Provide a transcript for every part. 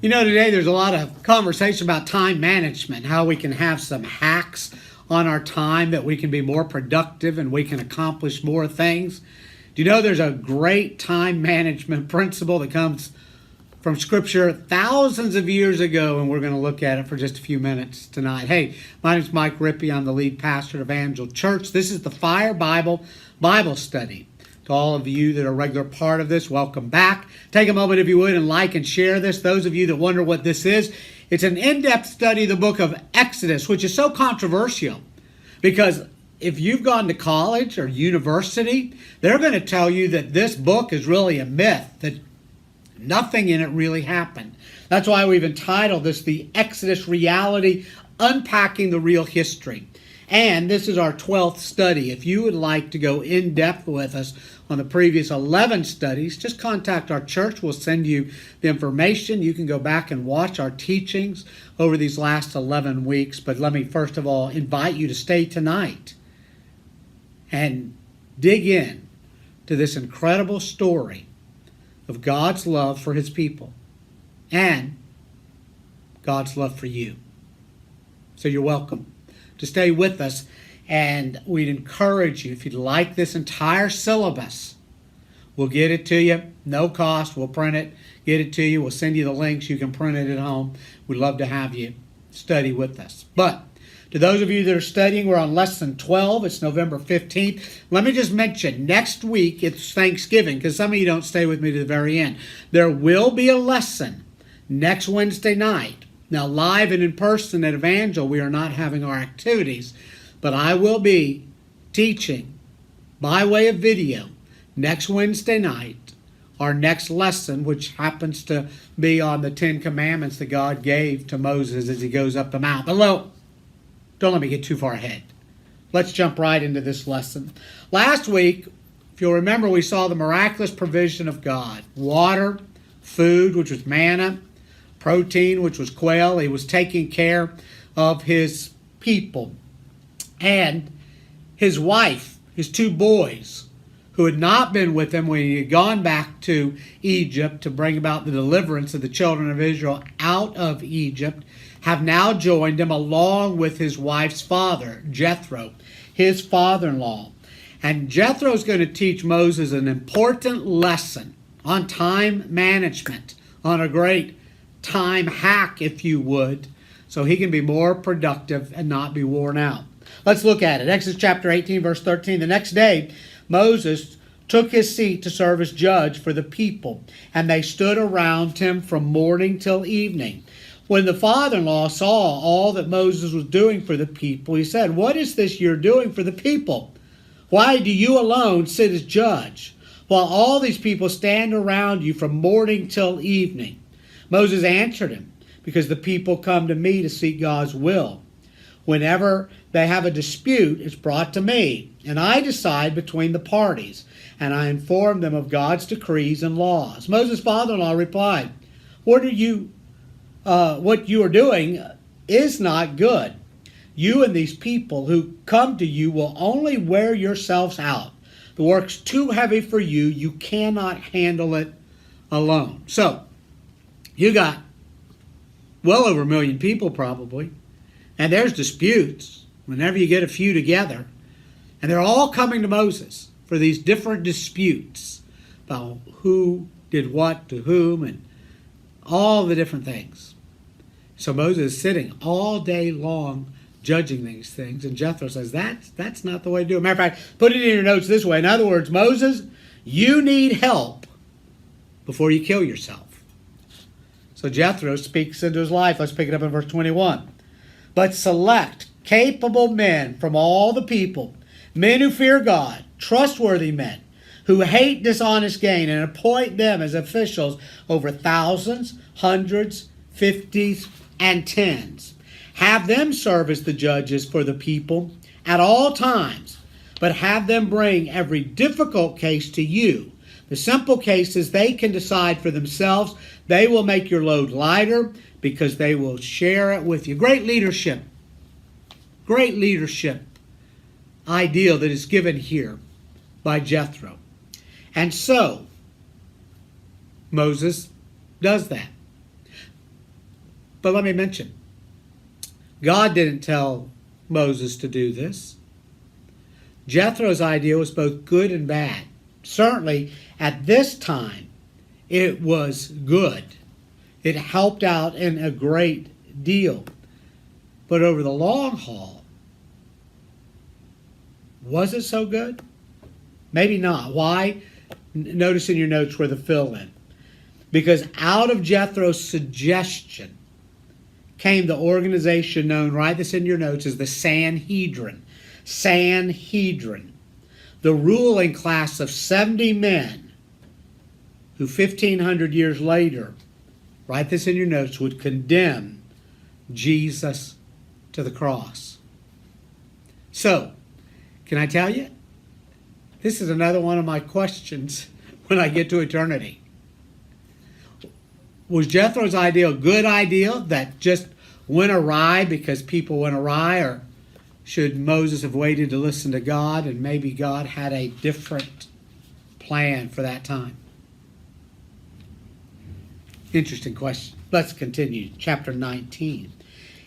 You know, today there's a lot of conversation about time management, how we can have some hacks on our time that we can be more productive and we can accomplish more things. Do you know there's a great time management principle that comes from Scripture thousands of years ago, and we're going to look at it for just a few minutes tonight. Hey, my name is Mike Rippey. I'm the lead pastor of Evangel Church. This is the Fire Bible Study. To all of you that are a regular part of this, welcome back. Take a moment, if you would, and like and share this. Those of you that wonder what this is, it's an in-depth study of the book of Exodus, which is so controversial because if you've gone to college or university, they're going to tell you that this book is really a myth, that nothing in it really happened. That's why we've entitled this The Exodus Reality, Unpacking the Real History. And this is our 12th study. If you would like to go in depth with us on the previous 11 studies, just contact our church. We'll send you the information. You can go back and watch our teachings over these last 11 weeks. But let me first of all invite you to stay tonight and dig in to this incredible story of God's love for his people and God's love for you. So you're welcome to stay with us, and we'd encourage you, if you'd like this entire syllabus, we'll get it to you, no cost. We'll print it, get it to you. We'll send you the links. You can print it at home. We'd love to have you study with us. But to those of you that are studying, we're on lesson 12. It's November 15th. Let me just mention, next week it's Thanksgiving, because some of you don't stay with me to the very end. There will be a lesson next Wednesday night. Now, live and in person at Evangel, we are not having our activities, but I will be teaching by way of video next Wednesday night, our next lesson, which happens to be on the 10 Commandments that God gave to Moses as he goes up the mount. But don't let me get too far ahead. Let's jump right into this lesson. Last week, if you'll remember, we saw the miraculous provision of God. Water, food, which was manna, protein, which was quail. He was taking care of his people. And his wife, his two boys, who had not been with him when he had gone back to Egypt to bring about the deliverance of the children of Israel out of Egypt, have now joined him along with his wife's father, Jethro, his father-in-law. And Jethro is going to teach Moses an important lesson on time management, on a great time hack, if you would, so he can be more productive and not be worn out. Let's look at it. Exodus chapter 18, verse 13. The next day, Moses took his seat to serve as judge for the people, and they stood around him from morning till evening. When the father-in-law saw all that Moses was doing for the people, he said, "What is this you're doing for the people? Why do you alone sit as judge, while all these people stand around you from morning till evening?" Moses answered him, "Because the people come to me to seek God's will. Whenever they have a dispute, it's brought to me, and I decide between the parties, and I inform them of God's decrees and laws." Moses' father-in-law replied, What you are doing is not good. You and these people who come to you will only wear yourselves out. The work's too heavy for you. You cannot handle it alone. So, you got well over 1 million people probably, and there's disputes whenever you get a few together, and they're all coming to Moses for these different disputes about who did what to whom and all the different things. So Moses is sitting all day long judging these things, and Jethro says, that's not the way to do it. Matter of fact, put it in your notes this way. In other words, Moses, you need help before you kill yourself. So Jethro speaks into his life. Let's pick it up in verse 21. "But select capable men from all the people, men who fear God, trustworthy men, who hate dishonest gain, and appoint them as officials over thousands, hundreds, fifties, and tens. Have them serve as the judges for the people at all times, but have them bring every difficult case to you. The simple cases they can decide for themselves. They will make your load lighter because they will share it with you." Great leadership ideal that is given here by Jethro. And so, Moses does that. But let me mention, God didn't tell Moses to do this. Jethro's idea was both good and bad. Certainly, at this time, it was good. It helped out in a great deal. But over the long haul, was it so good? Maybe not. Why? Notice in your notes where the fill-in. Because out of Jethro's suggestion came the organization known, write this in your notes, as the Sanhedrin. Sanhedrin. The ruling class of 70 men who 1,500 years later, write this in your notes, would condemn Jesus to the cross. So, can I tell you? This is another one of my questions when I get to eternity. Was Jethro's idea a good idea that just went awry because people went awry, or should Moses have waited to listen to God and maybe God had a different plan for that time? Interesting question. Let's continue. Chapter 19.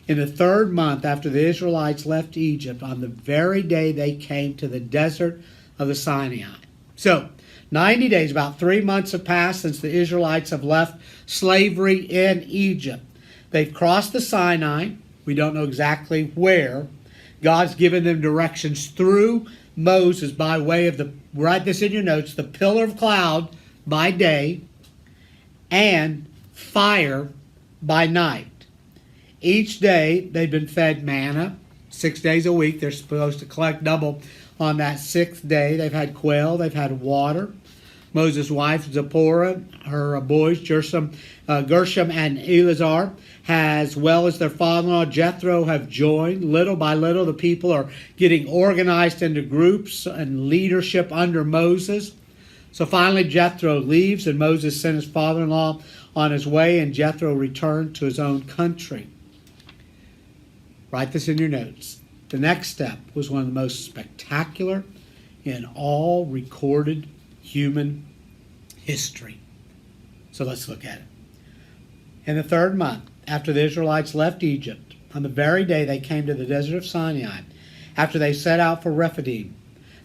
In the 3rd month after the Israelites left Egypt, on the very day they came to the desert of the Sinai. So, 90 days, about 3 months have passed since the Israelites have left slavery in Egypt. They've crossed the Sinai. We don't know exactly where. God's given them directions through Moses by way of write this in your notes, the pillar of cloud by day and fire by night. Each day they've been fed manna, 6 days a week. They're supposed to collect double on that 6th day. They've had quail, they've had water. Moses' wife Zipporah, her boys Gershom and Eleazar, as well as their father-in-law Jethro, have joined. Little by little, the people are getting organized into groups and leadership under Moses. So finally, Jethro leaves, and Moses sent his father-in-law on his way, and Jethro returned to his own country. Write this in your notes. The next step was one of the most spectacular in all recorded human history. So let's look at it. In the 3rd month, after the Israelites left Egypt, on the very day they came to the desert of Sinai, after they set out for Rephidim,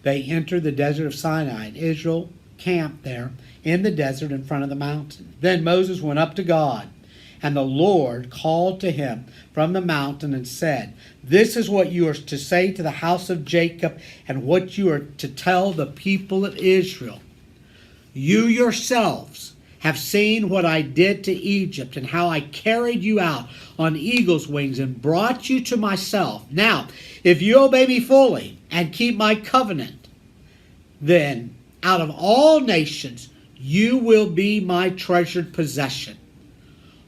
they entered the desert of Sinai, and Israel camped there in the desert in front of the mountain. Then Moses went up to God, and the Lord called to him from the mountain and said, "This is what you are to say to the house of Jacob and what you are to tell the people of Israel. You yourselves have seen what I did to Egypt and how I carried you out on eagle's wings and brought you to myself. Now, if you obey me fully and keep my covenant, then out of all nations you will be my treasured possession.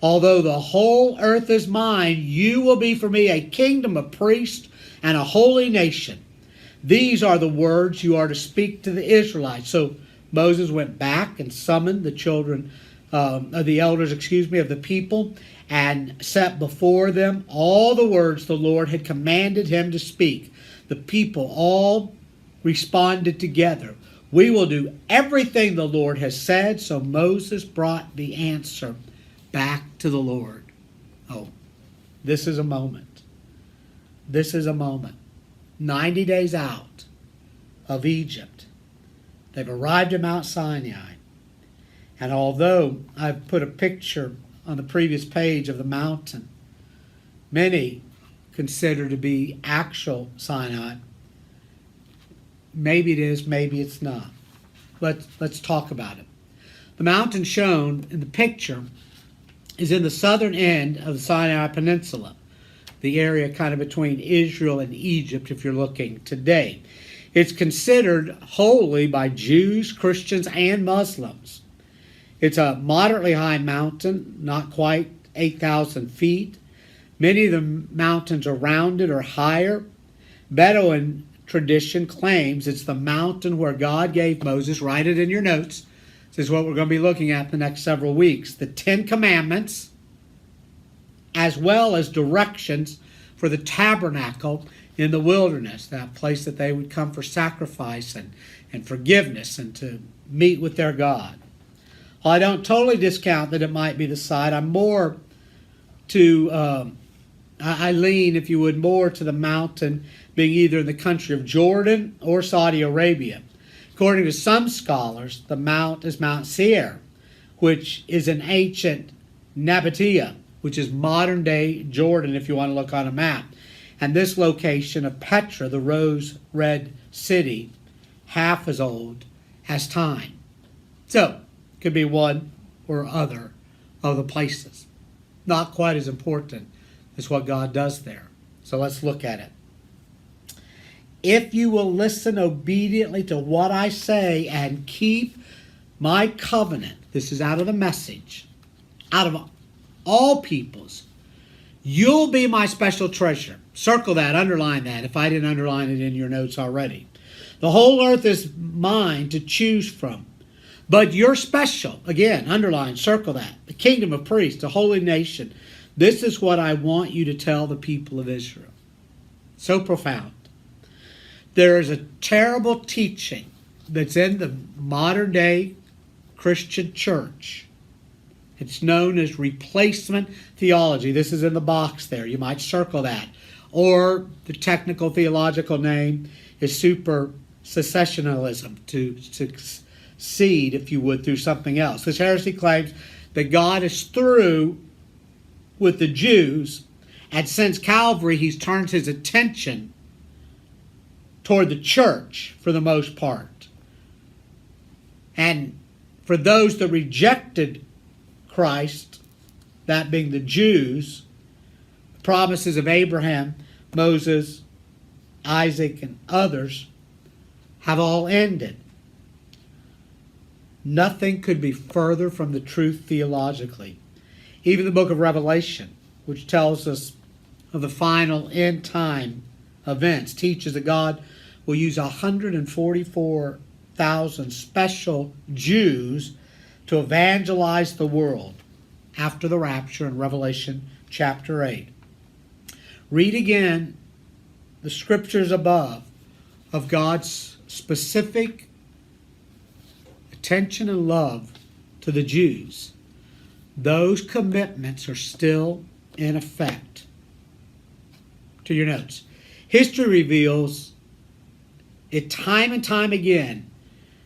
Although the whole earth is mine, you will be for me a kingdom of priests and a holy nation. These are the words you are to speak to the Israelites." So Moses went back and summoned the children, the elders, of the people, and set before them all the words the Lord had commanded him to speak. The people all responded together, "We will do everything the Lord has said." So Moses brought the answer back to the Lord. Oh, this is a moment. This is a moment. 90 days out of Egypt. They've arrived at Mount Sinai. And although I've put a picture on the previous page of the mountain, many consider to be actual Sinai. Maybe it is, maybe it's not. Let's talk about it. The mountain shown in the picture is in the southern end of the Sinai Peninsula, the area kind of between Israel and Egypt if you're looking today. It's considered holy by Jews, Christians, and Muslims. It's a moderately high mountain, not quite 8,000 feet. Many of the mountains around it are higher. Bedouin tradition claims it's the mountain where God gave Moses, write it in your notes, this is what we're going to be looking at the next several weeks, the 10 Commandments, as well as directions for the tabernacle in the wilderness, that place that they would come for sacrifice and forgiveness and to meet with their God. While I don't totally discount that it might be the site, I'm more I lean, if you would, more to the mountain being either in the country of Jordan or Saudi Arabia. According to some scholars, the mount is Mount Seir, which is an ancient Nabatea, which is modern-day Jordan, if you want to look on a map. And this location of Petra, the rose-red city, half as old as time. So, could be one or other of the places. Not quite as important as what God does there. So let's look at it. If you will listen obediently to what I say and keep my covenant, this is out of the Message, out of all peoples, you'll be my special treasure. Circle that, underline that, if I didn't underline it in your notes already. The whole earth is mine to choose from. But you're special. Again, underline, circle that. The kingdom of priests, a holy nation. This is what I want you to tell the people of Israel. So profound. There is a terrible teaching that's in the modern day Christian church. It's known as replacement theology. This is in the box there. You might circle that. Or the technical theological name is supersessionism, to succeed, if you would, through something else. This heresy claims that God is through with the Jews, and since Calvary, he's turned his attention toward the church for the most part. And for those that rejected Christ, that being the Jews, the promises of Abraham, Moses, Isaac, and others have all ended. Nothing could be further from the truth theologically. Even the book of Revelation, which tells us of the final end time events, teaches that God will use 144,000 special Jews to evangelize the world after the rapture in Revelation chapter 8. Read again the scriptures above of God's specific attention and love to the Jews. Those commitments are still in effect. To your notes. History reveals it time and time again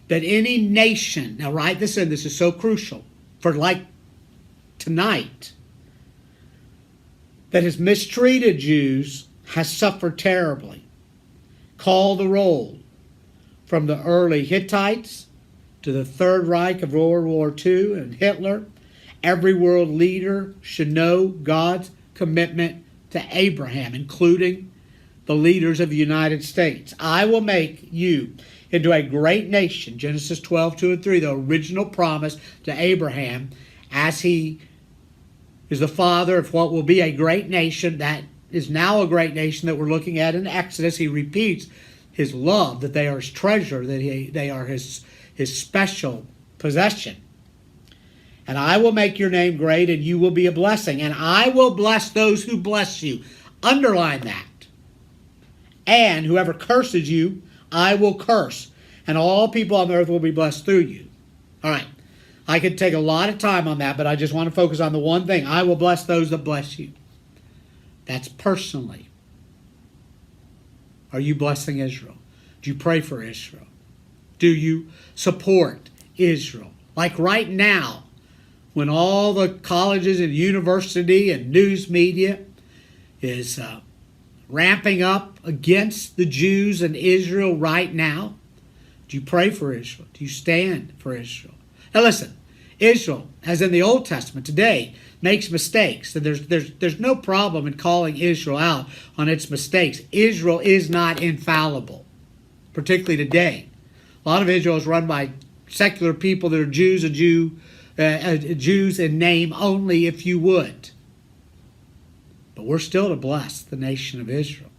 that any nation, now write this in, this is so crucial, for like tonight, that has mistreated Jews has suffered terribly. Call the roll from the early Hittites to the Third Reich of World War II and Hitler. Every world leader should know God's commitment to Abraham, including the leaders of the United States. I will make you into a great nation. Genesis 12, 2 and 3, the original promise to Abraham, as he is the father of what will be a great nation that is now a great nation that we're looking at in Exodus. He repeats his love, that they are his treasure, that they are his special possession. And I will make your name great, and you will be a blessing. And I will bless those who bless you. Underline that. And whoever curses you, I will curse. And all people on the earth will be blessed through you. All right. I could take a lot of time on that, but I just want to focus on the one thing. I will bless those that bless you. That's personally. Are you blessing Israel? Do you pray for Israel? Do you support Israel? Like right now, when all the colleges and university and news media is ramping up against the Jews and Israel right now, do you pray for Israel? Do you stand for Israel? Now listen, Israel, as in the Old Testament today, makes mistakes. And there's no problem in calling Israel out on its mistakes. Israel is not infallible, particularly today. A lot of Israel is run by secular people that are Jews and Jews in name only, if you would. But we're still to bless the nation of Israel.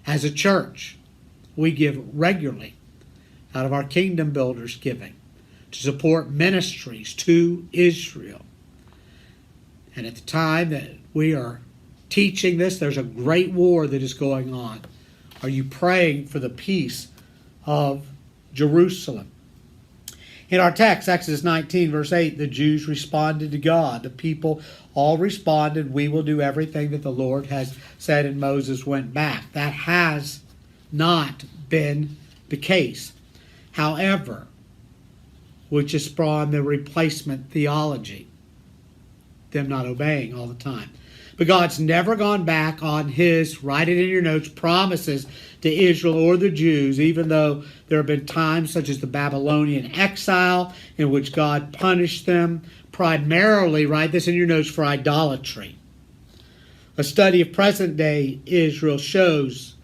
As a church, we give regularly out of our kingdom builders giving to support ministries to Israel. And at the time that we are teaching this, there's a great war that is going on. Are you praying for the peace of Jerusalem? In our text, Exodus 19, verse 8, the Jews responded to God. The people all responded, we will do everything that the Lord has said, and Moses went back. That has not been the case. However, which is spawned the replacement theology, them not obeying all the time. But God's never gone back on his, write it in your notes, promises to Israel or the Jews, even though there have been times such as the Babylonian exile in which God punished them primarily, write this in your notes, for idolatry. A study of present-day Israel shows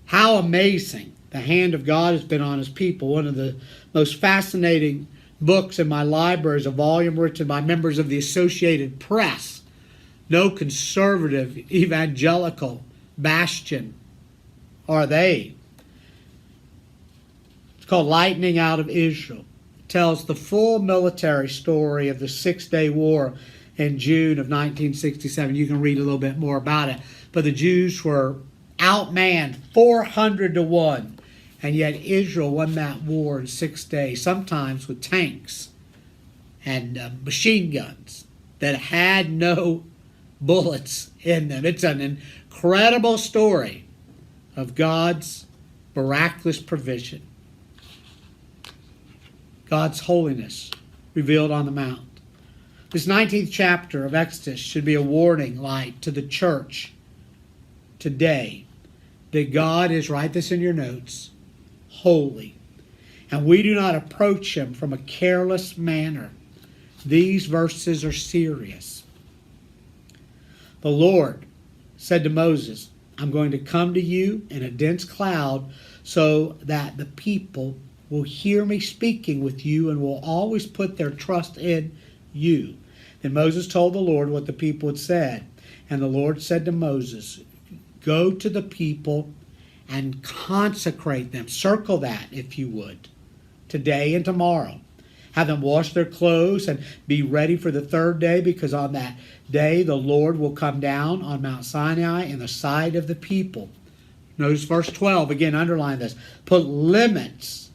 how amazing the hand of God has been on his people. One of the most fascinating books in my library is a volume written by members of the Associated Press. No conservative evangelical bastion are they. It's called Lightning Out of Israel. It tells the full military story of the Six-Day War in June of 1967. You can read a little bit more about it. But the Jews were outmanned 400 to 1. And yet Israel won that war in 6 days, sometimes with tanks and machine guns that had no bullets in them. It's an incredible story of God's miraculous provision. God's holiness revealed on the mount. This 19th chapter of Exodus should be a warning light to the church today that God is, write this in your notes, holy. And we do not approach him from a careless manner. These verses are serious. The Lord said to Moses, I'm going to come to you in a dense cloud so that the people will hear me speaking with you and will always put their trust in you. Then Moses told the Lord what the people had said. And the Lord said to Moses, go to the people and consecrate them. Circle that, if you would, today and tomorrow. Have them wash their clothes and be ready for the third day, because on that day the Lord will come down on Mount Sinai in the sight of the people. Notice verse 12, again, underline this. Put limits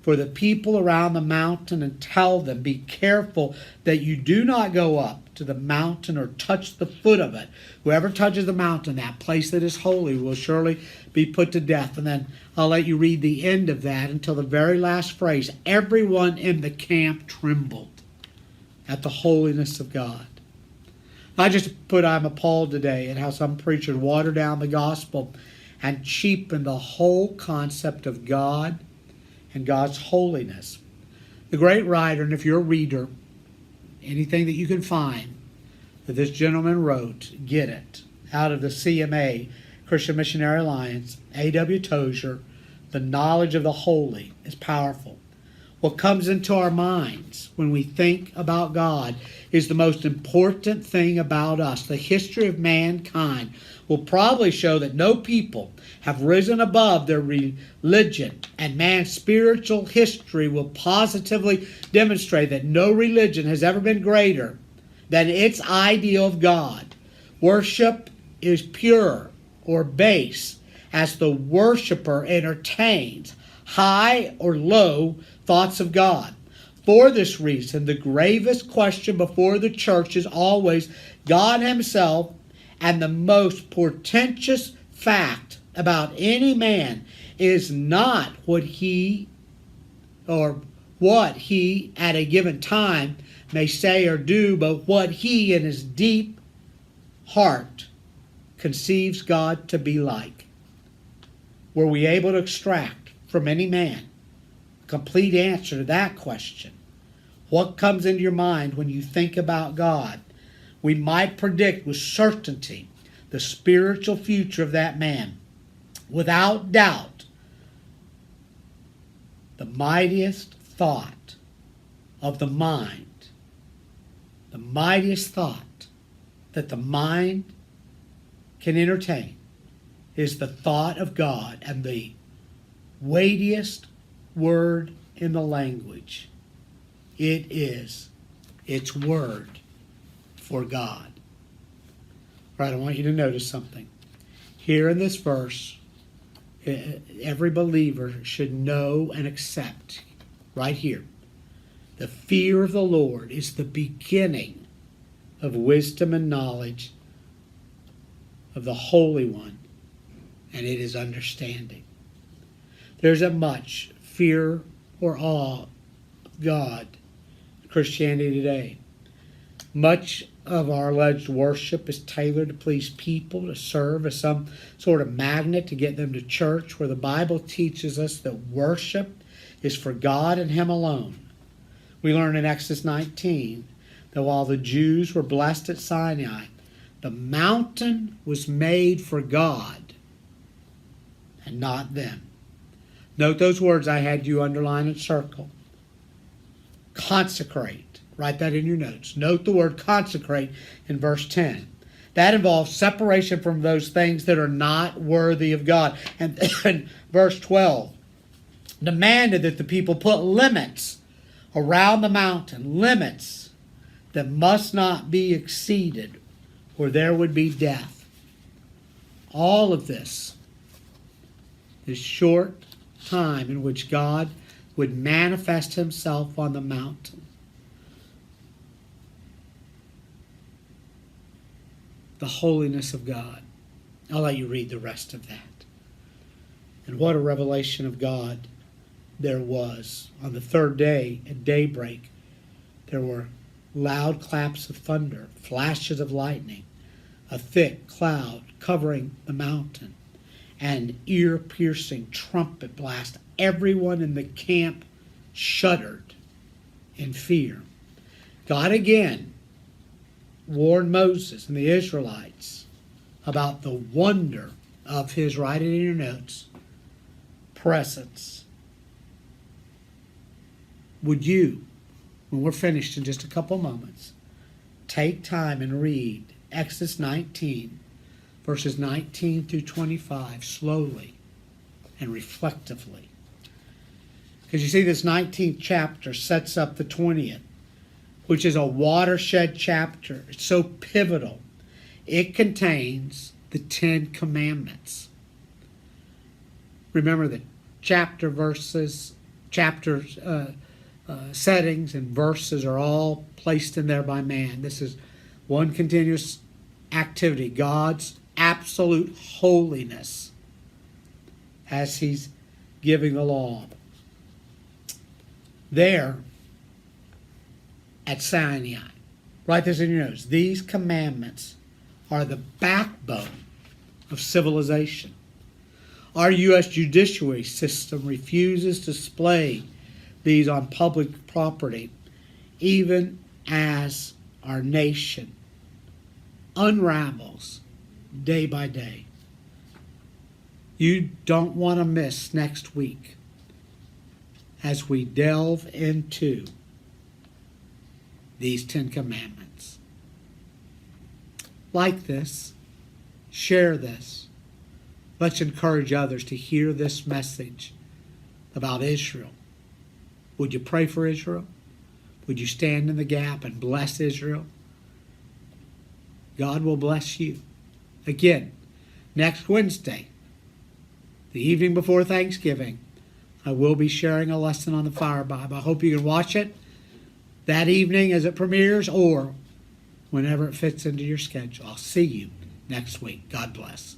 for the people around the mountain and tell them, be careful that you do not go up to the mountain or touch the foot of it. Whoever touches the mountain, that place that is holy, will surely be put to death. And then I'll let you read the end of that until the very last phrase. Everyone in the camp trembled at the holiness of God. I just I'm appalled today at how some preachers water down the gospel and cheapen the whole concept of God and God's holiness. The great writer, and if you're a reader, anything that you can find that this gentleman wrote, get it, out of the CMA, Christian Missionary Alliance, A.W. Tozer, the knowledge of the holy is powerful. What comes into our minds when we think about God is the most important thing about us. The history of mankind will probably show that no people have risen above their religion, and man's spiritual history will positively demonstrate that no religion has ever been greater than its ideal of God. Worship is pure or base as the worshiper entertains high or low thoughts of God. For this reason, the gravest question before the church is always God himself, and the most portentous fact about any man is not what he at a given time may say or do, but what he in his deep heart conceives God to be like. Were we able to extract from any man a complete answer to that question? What comes into your mind when you think about God? We might predict with certainty the spiritual future of that man. Without doubt, the mightiest thought of the mind, the mightiest thought that the mind can entertain is the thought of God, and the weightiest word in the language. It is its word for God. Right, I want you to notice something. Here in this verse, every believer should know and accept, right here, The fear of the Lord is the beginning of wisdom and knowledge of the Holy One, and it is understanding. There isn't much fear or awe of God in Christianity today. Much of our alleged worship is tailored to please people, to serve as some sort of magnet to get them to church, where the Bible teaches us that worship is for God and Him alone. We learn in Exodus 19 that while the Jews were blessed at Sinai, the mountain was made for God and not them. Note those words I had you underline and circle. Consecrate. Write that in your notes. Note the word consecrate in verse 10. That involves separation from those things that are not worthy of God. And then verse 12 demanded that the people put limits around the mountain, limits that must not be exceeded, or there would be death. All of this is short time in which God would manifest Himself on the mountain. The holiness of God. I'll let you read the rest of that. And what a revelation of God there was. On the third day, at daybreak, there were loud claps of thunder, flashes of lightning, a thick cloud covering the mountain, and ear-piercing trumpet blast. Everyone in the camp shuddered in fear. God again warned Moses and the Israelites about the wonder of His, write it in your notes, presence. Would you, when we're finished in just a couple moments, take time and read Exodus 19, verses 19 through 25, slowly and reflectively. Because you see, this 19th chapter sets up the 20th, which is a watershed chapter. It's so pivotal. It contains the 10 Commandments. Remember that settings and verses are all placed in there by man. This is one continuous activity. God's absolute holiness as He's giving the law. There, at Sinai, write this in your notes. These commandments are the backbone of civilization. Our U.S. judiciary system refuses to display these on public property, even as our nation unravels day by day. You don't want to miss next week as we delve into these 10 Commandments. Like this, share this. Let's encourage others to hear this message about Israel. Would you pray for Israel? Would you stand in the gap and bless Israel? God will bless you. Again, next Wednesday, the evening before Thanksgiving, I will be sharing a lesson on the Fire Bible. I hope you can watch it that evening as it premieres, or whenever it fits into your schedule. I'll see you next week. God bless.